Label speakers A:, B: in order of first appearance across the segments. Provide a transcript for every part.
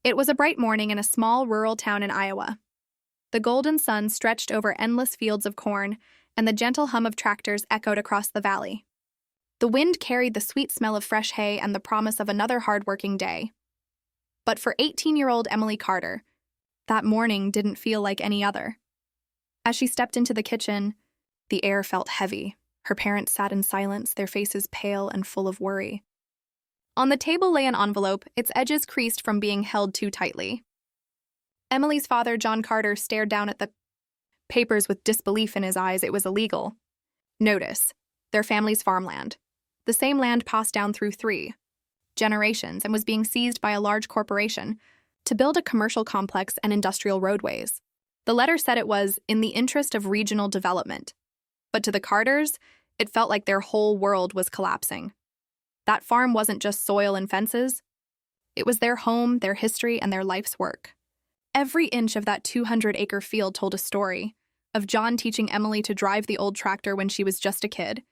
A: It was a bright morning in a small rural town in Iowa. The golden sun stretched over endless fields of corn, and the gentle hum of tractors echoed across the valley. The wind carried the sweet smell of fresh hay and the promise of another hard-working day. But for 18-year-old Emily Carter, that morning didn't feel like any other. As she stepped into the kitchen, the air felt heavy. Her parents sat in silence, their faces pale and full of worry. On the table lay an envelope, its edges creased from being held too tightly. Emily's father, John Carter, stared down at the papers with disbelief in his eyes. It was illegal. Notice, their family's farmland. The same land passed down through 3 generations and was being seized by a large corporation to build a commercial complex and industrial roadways. The letter said it was in the interest of regional development. But to the Carters, it felt like their whole world was collapsing. That farm wasn't just soil and fences. It was their home, their history, and their life's work. Every inch of that 200-acre field told a story, of John teaching Emily to drive the old tractor when she was just a kid,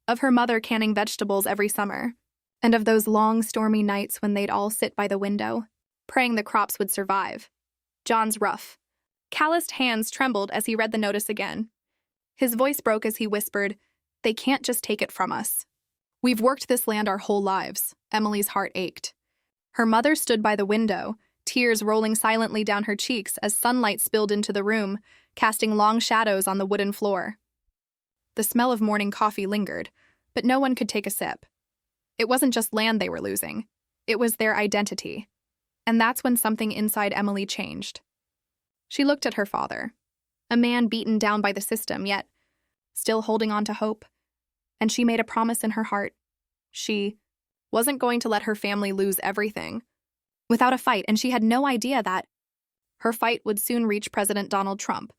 A: of her mother canning vegetables every summer, and of those long, stormy nights when they'd all sit by the window, praying the crops would survive. John's rough, calloused hands trembled as he read the notice again. His voice broke as he whispered, "They can't just take it from us. We've worked this land our whole lives." Emily's heart ached. Her mother stood by the window, tears rolling silently down her cheeks as sunlight spilled into the room, casting long shadows on the wooden floor. The smell of morning coffee lingered, but no one could take a sip. It wasn't just land they were losing. It was their identity. And that's when something inside Emily changed. She looked at her father, a man beaten down by the system, yet still holding on to hope. And she made a promise in her heart. She wasn't going to let her family lose everything without a fight, and she had no idea that her fight would soon reach President Donald Trump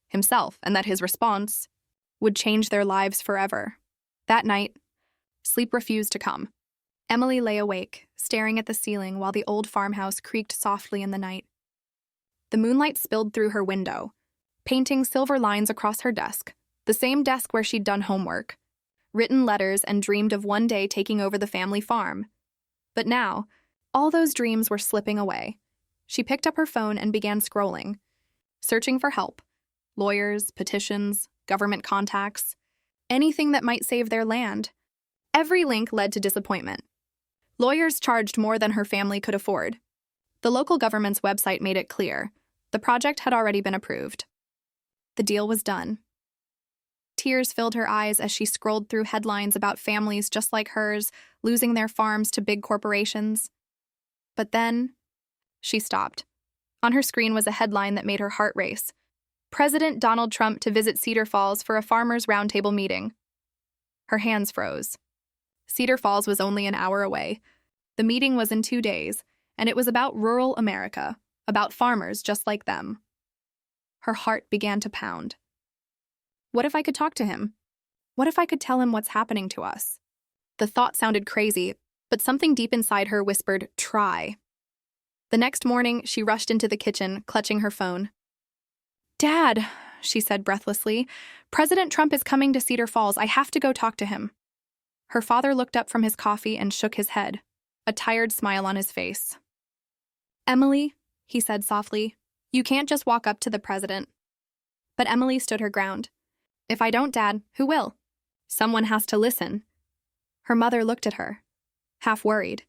A: himself, and that his response would change their lives forever. That night, sleep refused to come. Emily lay awake, staring at the ceiling while the old farmhouse creaked softly in the night. The moonlight spilled through her window, painting silver lines across her desk, the same desk where she'd done homework, written letters, and dreamed of one day taking over the family farm. But now, all those dreams were slipping away. She picked up her phone and began scrolling, searching for help. Lawyers, petitions, government contacts, anything that might save their land. Every link led to disappointment. Lawyers charged more than her family could afford. The local government's website made it clear. The project had already been approved. The deal was done. Tears filled her eyes as she scrolled through headlines about families just like hers losing their farms to big corporations. But then, she stopped. On her screen was a headline that made her heart race. President Donald Trump to visit Cedar Falls for a farmers' roundtable meeting. Her hands froze. Cedar Falls was only an hour away. The meeting was in 2 days, and it was about rural America, about farmers just like them. Her heart began to pound. What if I could talk to him? What if I could tell him what's happening to us? The thought sounded crazy, but something deep inside her whispered, try. The next morning, she rushed into the kitchen, clutching her phone. "Dad," she said breathlessly, "President Trump is coming to Cedar Falls. I have to go talk to him." Her father looked up from his coffee and shook his head, a tired smile on his face. "Emily," he said softly, "you can't just walk up to the president." But Emily stood her ground. "If I don't, Dad, who will? Someone has to listen." Her mother looked at her, half worried,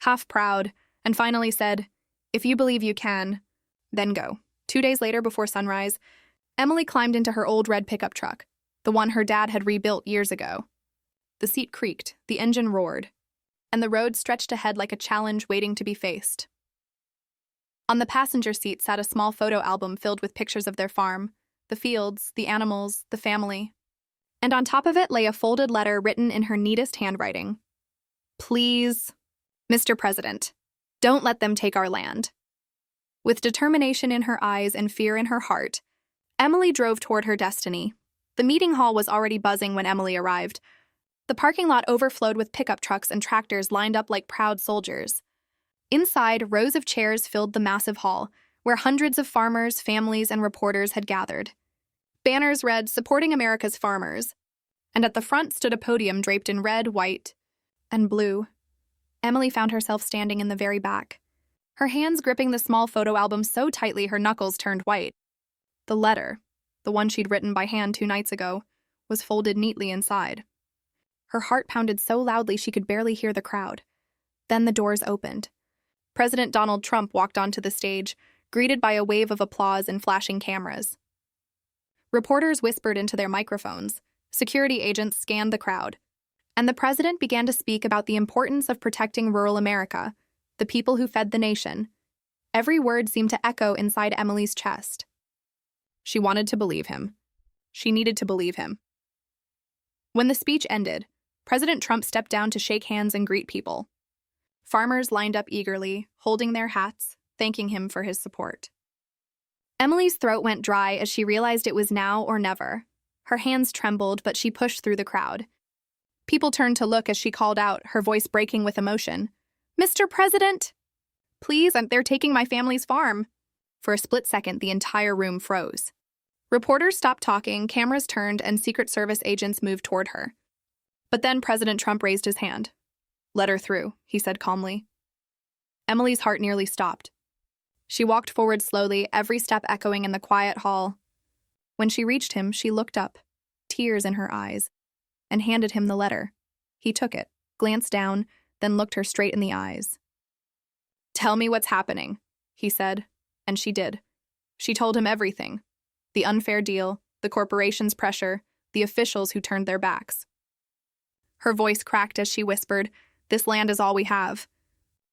A: half proud, and finally said, "If you believe you can, then go." 2 days later, before sunrise, Emily climbed into her old red pickup truck, the one her dad had rebuilt years ago. The seat creaked, the engine roared, and the road stretched ahead like a challenge waiting to be faced. On the passenger seat sat a small photo album filled with pictures of their farm, the fields, the animals, the family. And on top of it lay a folded letter written in her neatest handwriting. "Please, Mr. President, don't let them take our land." With determination in her eyes and fear in her heart, Emily drove toward her destiny. The meeting hall was already buzzing when Emily arrived. The parking lot overflowed with pickup trucks and tractors lined up like proud soldiers. Inside, rows of chairs filled the massive hall, where hundreds of farmers, families, and reporters had gathered. Banners read, "Supporting America's Farmers," and at the front stood a podium draped in red, white, and blue. Emily found herself standing in the very back. her hands gripping the small photo album so tightly her knuckles turned white. The letter, the one she'd written by hand 2 nights ago, was folded neatly inside. Her heart pounded so loudly she could barely hear the crowd. Then the doors opened. President Donald Trump walked onto the stage, greeted by a wave of applause and flashing cameras. Reporters whispered into their microphones. Security agents scanned the crowd. And the president began to speak about the importance of protecting rural America, the people who fed the nation. Every word seemed to echo inside Emily's chest. She wanted to believe him. She needed to believe him. When the speech ended, President Trump stepped down to shake hands and greet people. Farmers lined up eagerly, holding their hats, thanking him for his support. Emily's throat went dry as she realized it was now or never. Her hands trembled, but she pushed through the crowd. People turned to look as she called out, her voice breaking with emotion. "Mr. President! Please, they're taking my family's farm." For a split second, the entire room froze. Reporters stopped talking, cameras turned, and Secret Service agents moved toward her. But then President Trump raised his hand. "Let her through," he said calmly. Emily's heart nearly stopped. She walked forward slowly, every step echoing in the quiet hall. When she reached him, she looked up, tears in her eyes, and handed him the letter. He took it, glanced down, then looked her straight in the eyes. "Tell me what's happening," he said, and she did. She told him everything. The unfair deal, the corporation's pressure, the officials who turned their backs. Her voice cracked as she whispered, "This land is all we have.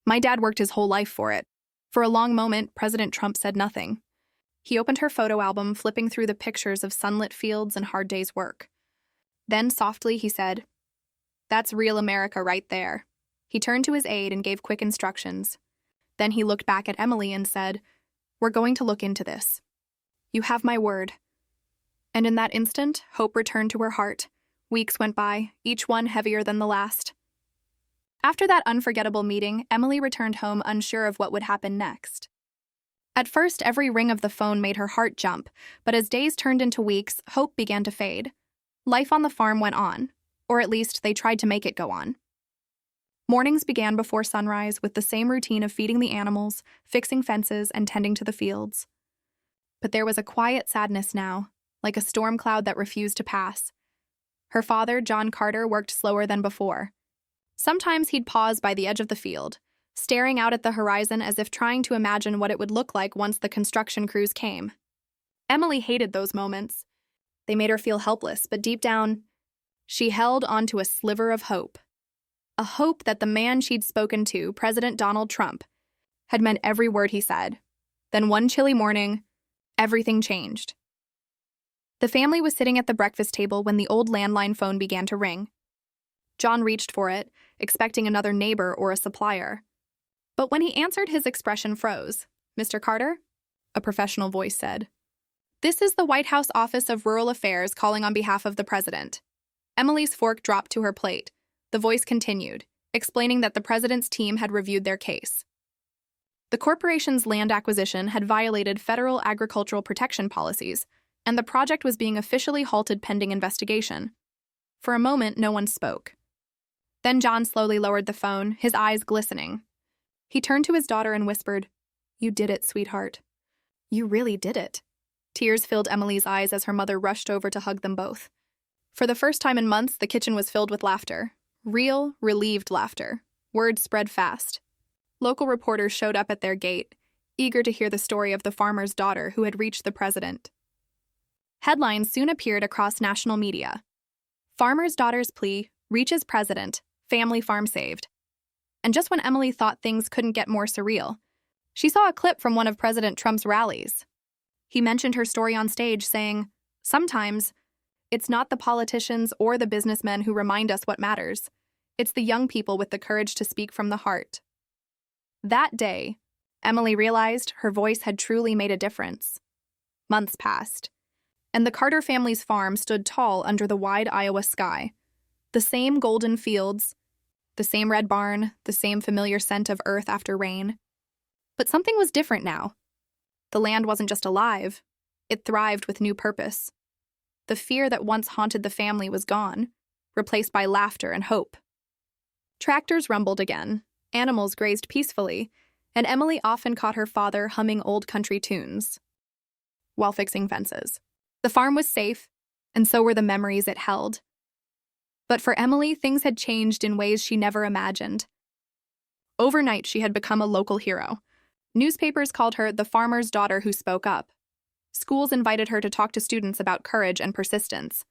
A: My dad worked his whole life for it." For a long moment, President Trump said nothing. He opened her photo album, flipping through the pictures of sunlit fields and hard days' work. Then, softly, he said, "That's real America right there." He turned to his aide and gave quick instructions. Then he looked back at Emily and said, "We're going to look into this. You have my word." And in that instant, hope returned to her heart. Weeks went by, each one heavier than the last. After that unforgettable meeting, Emily returned home unsure of what would happen next. At first, every ring of the phone made her heart jump, but as days turned into weeks, hope began to fade. Life on the farm went on, or at least they tried to make it go on. Mornings began before sunrise with the same routine of feeding the animals, fixing fences, and tending to the fields. But there was a quiet sadness now, like a storm cloud that refused to pass. Her father, John Carter, worked slower than before. Sometimes he'd pause by the edge of the field, staring out at the horizon as if trying to imagine what it would look like once the construction crews came. Emily hated those moments. They made her feel helpless, but deep down, she held onto a sliver of hope. A hope that the man she'd spoken to, President Donald Trump, had meant every word he said. Then one chilly morning, everything changed. The family was sitting at the breakfast table when the old landline phone began to ring. John reached for it, expecting another neighbor or a supplier. But when he answered, his expression froze. "Mr. Carter?" a professional voice said. "This is the White House Office of Rural Affairs calling on behalf of the president." Emily's fork dropped to her plate. The voice continued, explaining that the president's team had reviewed their case. The corporation's land acquisition had violated federal agricultural protection policies, and the project was being officially halted pending investigation. For a moment, no one spoke. Then John slowly lowered the phone, his eyes glistening. He turned to his daughter and whispered, "You did it, sweetheart. You really did it." Tears filled Emily's eyes as her mother rushed over to hug them both. For the first time in months, the kitchen was filled with laughter. Real, relieved laughter. Word spread fast. Local reporters showed up at their gate, eager to hear the story of the farmer's daughter who had reached the president. Headlines soon appeared across national media. Farmer's daughter's plea, reaches president, family farm saved. And just when Emily thought things couldn't get more surreal, she saw a clip from one of President Trump's rallies. He mentioned her story on stage, saying, "Sometimes, it's not the politicians or the businessmen who remind us what matters. It's the young people with the courage to speak from the heart." That day, Emily realized her voice had truly made a difference. Months passed, and the Carter family's farm stood tall under the wide Iowa sky. The same golden fields, the same red barn, the same familiar scent of earth after rain. But something was different now. The land wasn't just alive, it thrived with new purpose. The fear that once haunted the family was gone, replaced by laughter and hope. Tractors rumbled again, animals grazed peacefully, and Emily often caught her father humming old country tunes while fixing fences. The farm was safe, and so were the memories it held. But for Emily, things had changed in ways she never imagined. Overnight, she had become a local hero. Newspapers called her the farmer's daughter who spoke up. Schools invited her to talk to students about courage and persistence.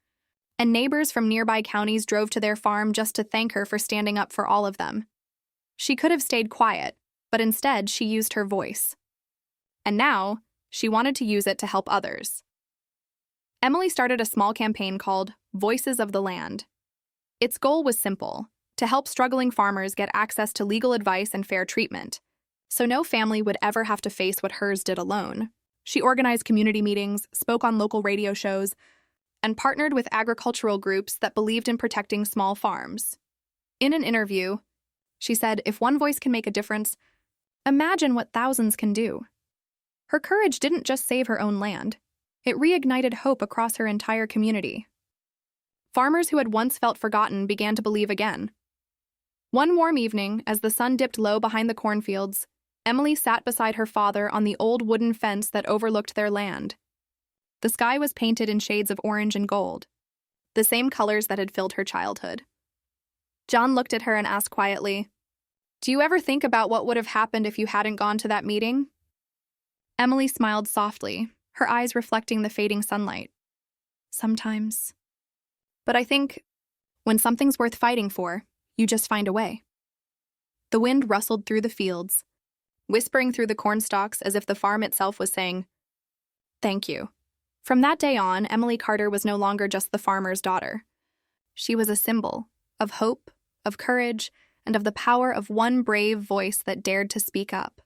A: And neighbors from nearby counties drove to their farm just to thank her for standing up for all of them. She could have stayed quiet, but instead she used her voice. And now, she wanted to use it to help others. Emily started a small campaign called Voices of the Land. Its goal was simple: to help struggling farmers get access to legal advice and fair treatment, so no family would ever have to face what hers did alone. She organized community meetings, spoke on local radio shows, and partnered with agricultural groups that believed in protecting small farms. In an interview, she said, "If one voice can make a difference, imagine what thousands can do." Her courage didn't just save her own land. It reignited hope across her entire community. Farmers who had once felt forgotten began to believe again. One warm evening, as the sun dipped low behind the cornfields, Emily sat beside her father on the old wooden fence that overlooked their land. The sky was painted in shades of orange and gold, the same colors that had filled her childhood. John looked at her and asked quietly, "Do you ever think about what would have happened if you hadn't gone to that meeting?" Emily smiled softly, her eyes reflecting the fading sunlight. "Sometimes. But I think when something's worth fighting for, you just find a way." The wind rustled through the fields, whispering through the cornstalks as if the farm itself was saying, "Thank you." From that day on, Emily Carter was no longer just the farmer's daughter. She was a symbol of hope, of courage, and of the power of one brave voice that dared to speak up.